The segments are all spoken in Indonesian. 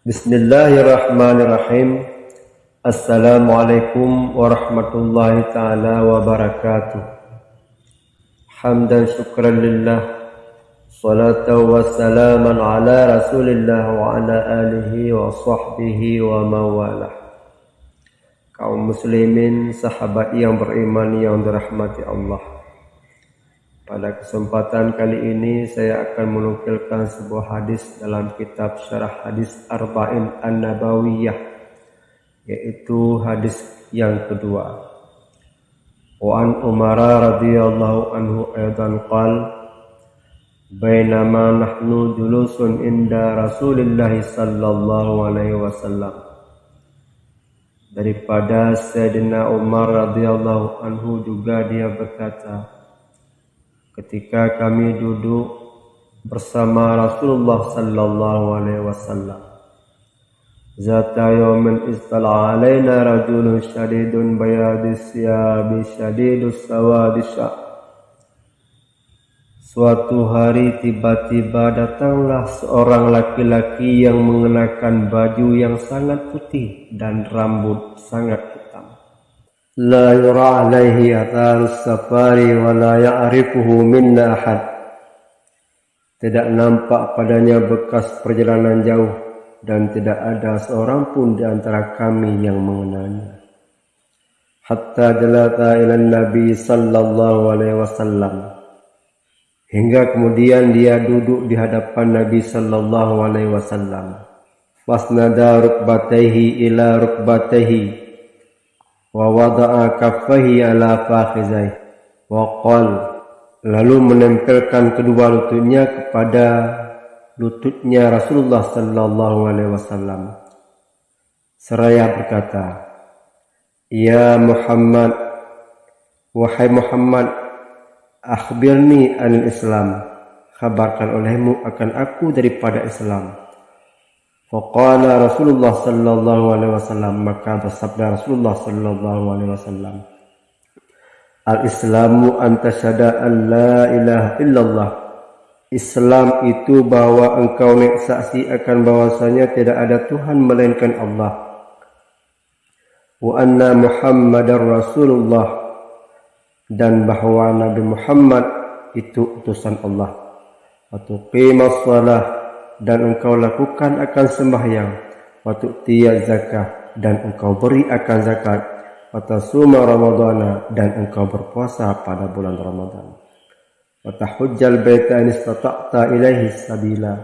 Bismillahirrahmanirrahim. Assalamualaikum warahmatullahi ta'ala wabarakatuh. Hamdan syukran lillah, salatu wassalaman ala rasulillah wa ala alihi wa sahbihi wa mawalah. Kaum muslimin, sahabat yang beriman yang dirahmati Allah, pada kesempatan kali ini saya akan menukilkan sebuah hadis dalam kitab Syarah Hadis Arba'in An-Nabawiyah, yaitu hadis yang kedua. Wa an Umar radhiyallahu anhu aidan qala bainama nahnu julusun inda Rasulillah sallallahu alaihi wasallam. Daripada Sayyidina Umar radhiyallahu anhu juga dia berkata, ketika kami duduk bersama Rasulullah sallallahu alaihi wasallam, zata yawmin istala alaina rajulun syadidun bayadis siyabi syadidus sawadis sya'. Suatu hari tiba-tiba datanglah seorang laki-laki yang mengenakan baju yang sangat putih dan rambut sangat hitam. La yura alaihi atharus safari wa la ya'rifuhu minna ahad. Tidak nampak padanya bekas perjalanan jauh dan tidak ada seorang pun di antara kami yang mengenalnya. Hatta jalata ila Nabi sallallahu alaihi wasallam. Hingga kemudian dia duduk di hadapan Nabi sallallahu alaihi wasallam. Fasnada rukbatayhi ila rukbatayhi wa wada'a kaffaihi ala fakhizaihi wa qala, lalu menempelkan kedua lututnya kepada lututnya Rasulullah sallallahu alaihi wasallam seraya berkata, ya Muhammad, wahai Muhammad, akhbirni anil Islam, khabarkan olehmu akan aku daripada Islam. Faqala Rasulullah sallallahu alaihi wasallam, maka bersabda Rasulullah sallallahu alaihi wasallam, al-Islamu an tasyhada an la ilaha illallah. Islam itu bahwa engkau saksi akan bahwasanya tidak ada Tuhan melainkan Allah. Wa anna Muhammadar Rasulullah, dan bahwa Nabi Muhammad itu utusan Allah. Wa tuqimas shalah, dan engkau lakukan akan sembahyang. Wa tu'tiyaz zakah, dan engkau beri akan zakat. Wa tasuma ramadhana, dan engkau berpuasa pada bulan Ramadan. Wa tahujjal baita in istata'ta ilaihi sabila,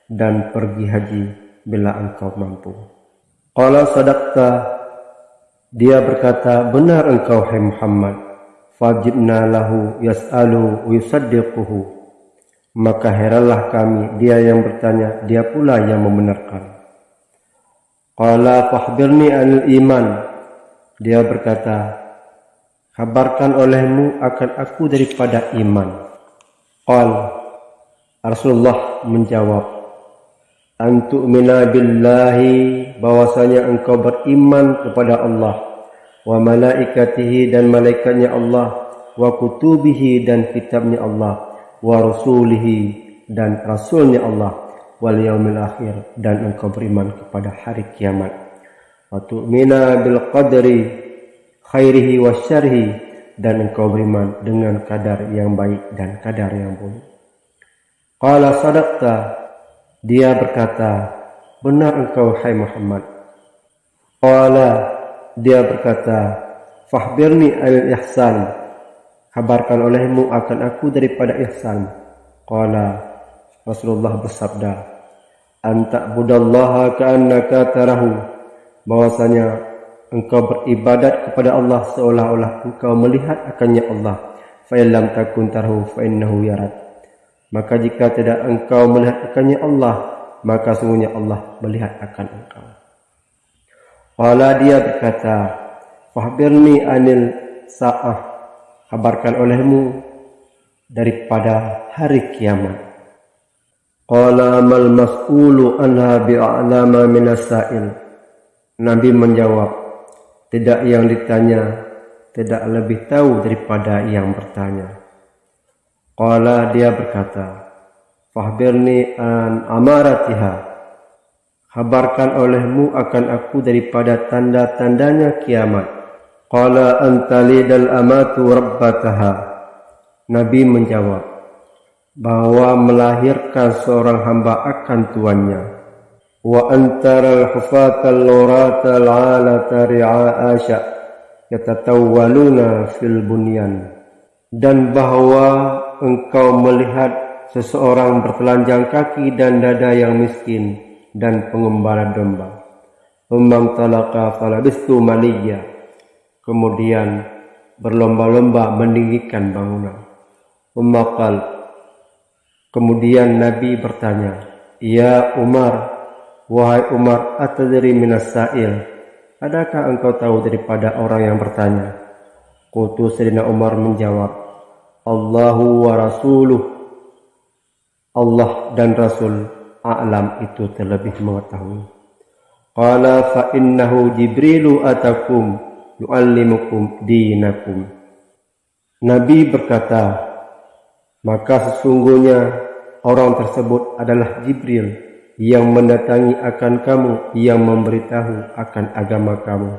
dan pergi haji bila engkau mampu. Qala sadaqta, dia berkata, benar engkau hai Muhammad. Fajibna lahu yas'alu wa yusaddiquhu, maka heranlah kami, dia yang bertanya, dia pula yang membenarkan. Qala fakhbirni anil iman, dia berkata, kabarkan olehmu akan aku daripada iman. Qala, Rasulullah menjawab, antu'mina billahi, bahwasanya engkau beriman kepada Allah, wa malaikatihi, dan malaikatnya Allah, wa kutubihi, dan kitabnya Allah, wa rasulihi, dan rasulnya Allah, wal yaumil akhir, dan engkau beriman kepada hari kiamat. Wa tu'mina bil qadri khairihi wa syarrihi, dan engkau beriman dengan kadar yang baik dan kadar yang buruk. Qala sadaqta, dia berkata, benar engkau hai Muhammad. Qala, dia berkata, fakhbirni al ihsan, kabarkan olehmu akan aku daripada ihsan. Qala, Rasulullah bersabda, anta'budallaha ka'annaka tarahu, bahwasanya engkau beribadat kepada Allah seolah-olah engkau melihat akannya Allah. Fa illam takun tarahu fa innahu yarak, maka jika tidak engkau melihat akannya Allah, maka sungguhnya Allah melihat akan engkau. Qala, dia berkata, fakhbirni anil sa'ah, kabarkan olehmu daripada hari kiamat. Qala mal mas'ulu anha bi'alama minas sa'il. Nabi menjawab, tidak yang ditanya tidak lebih tahu daripada yang bertanya. Qala, dia berkata, fakhbirni an amaratiha, habarkan olehmu akan aku daripada tanda-tandanya kiamat. Qala antalidal amatu rabbataha. Nabi menjawab, bahwa melahirkan seorang hamba akan tuannya. Wa antaral hufatal luratal alata ri'a asya yatatawwaluna fil bunyan. Dan bahwa engkau melihat seseorang bertelanjang kaki dan dada yang miskin dan pengembala domba. Umam talaka falabistu maliyya. Kemudian berlomba-lomba meninggikan bangunan. Umakal. Kemudian Nabi bertanya, Ya Umar, wahai Umar, atadri minas sa'il, adakah engkau tahu daripada orang yang bertanya? Qultu, Sayyidina Umar menjawab, Allahu wa rasuluh, Allah dan Rasul a'lam, itu terlebih mengetahui. Qala fa innahu Jibrilu atakum yu'allimukum dinakum. Nabi berkata, maka sesungguhnya orang tersebut adalah Jibril yang mendatangi akan kamu, yang memberitahu akan agama kamu.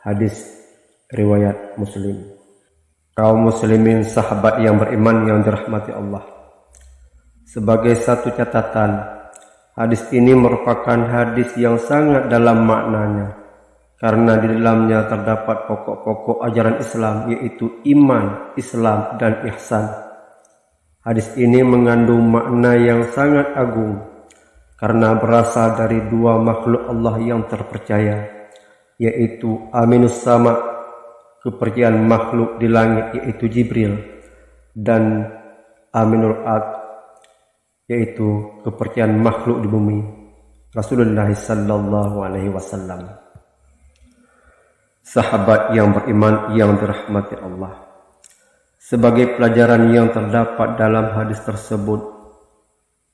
Hadis riwayat Muslim. Kaum muslimin, sahabat yang beriman yang dirahmati Allah. Sebagai satu catatan, hadis ini merupakan hadis yang sangat dalam maknanya, karena di dalamnya terdapat pokok-pokok ajaran Islam, yaitu iman, Islam, dan ihsan. Hadis ini mengandung makna yang sangat agung, karena berasal dari dua makhluk Allah yang terpercaya, yaitu Aminus Sama, kepercayaan makhluk di langit, yaitu Jibril, dan Aminul Ard, yaitu kepercayaan makhluk di bumi, Rasulullah sallallahu alaihi wasallam. Sahabat yang beriman yang dirahmati Allah, sebagai pelajaran yang terdapat dalam hadis tersebut,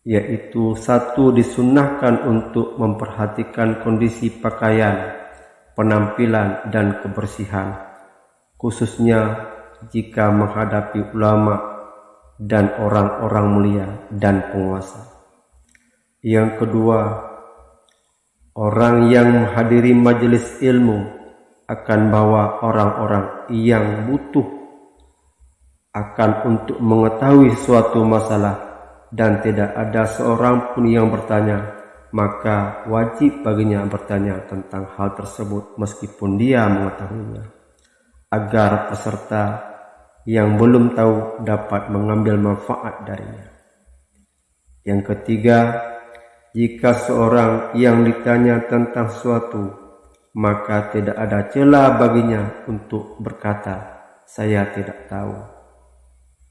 yaitu satu, disunnahkan untuk memperhatikan kondisi pakaian, penampilan, dan kebersihan, khususnya jika menghadapi ulama dan orang-orang mulia dan penguasa. Yang kedua, orang yang menghadiri majelis ilmu akan bawa orang-orang yang butuh akan untuk mengetahui suatu masalah dan tidak ada seorang pun yang bertanya, maka wajib baginya bertanya tentang hal tersebut meskipun dia mengetahuinya, agar peserta yang belum tahu dapat mengambil manfaat darinya. Yang ketiga, jika seorang yang ditanya tentang suatu, maka tidak ada celah baginya untuk berkata, saya tidak tahu.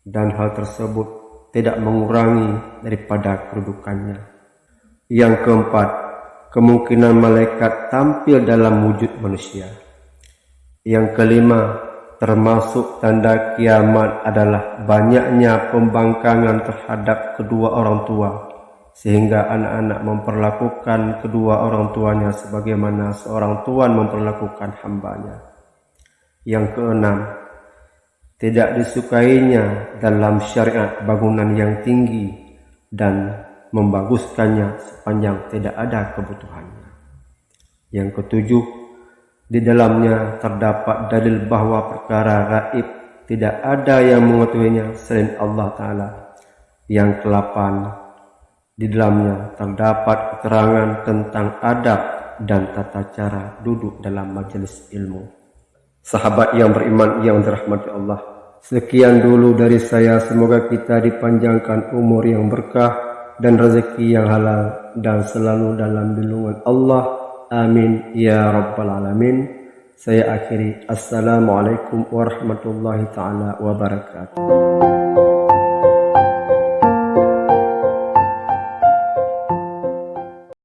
Dan hal tersebut tidak mengurangi daripada kedudukannya. Yang keempat, kemungkinan malaikat tampil dalam wujud manusia. Yang kelima, termasuk tanda kiamat adalah banyaknya pembangkangan terhadap kedua orang tua, sehingga anak-anak memperlakukan kedua orang tuanya sebagaimana seorang tuan memperlakukan hambanya. Yang keenam, tidak disukainya dalam syariat bangunan yang tinggi dan membaguskannya sepanjang tidak ada kebutuhannya. Yang ketujuh, di dalamnya terdapat dalil bahwa perkara gaib tidak ada yang mengetahuinya selain Allah Ta'ala. Yang ke-8, di dalamnya terdapat keterangan tentang adab dan tata cara duduk dalam majelis ilmu. Sahabat yang beriman yang dirahmati Allah, sekian dulu dari saya. Semoga kita dipanjangkan umur yang berkah dan rezeki yang halal dan selalu dalam lindungan Allah. Amin ya rabbal alamin. Saya akhiri. Assalamualaikum warahmatullahi taala wabarakatuh.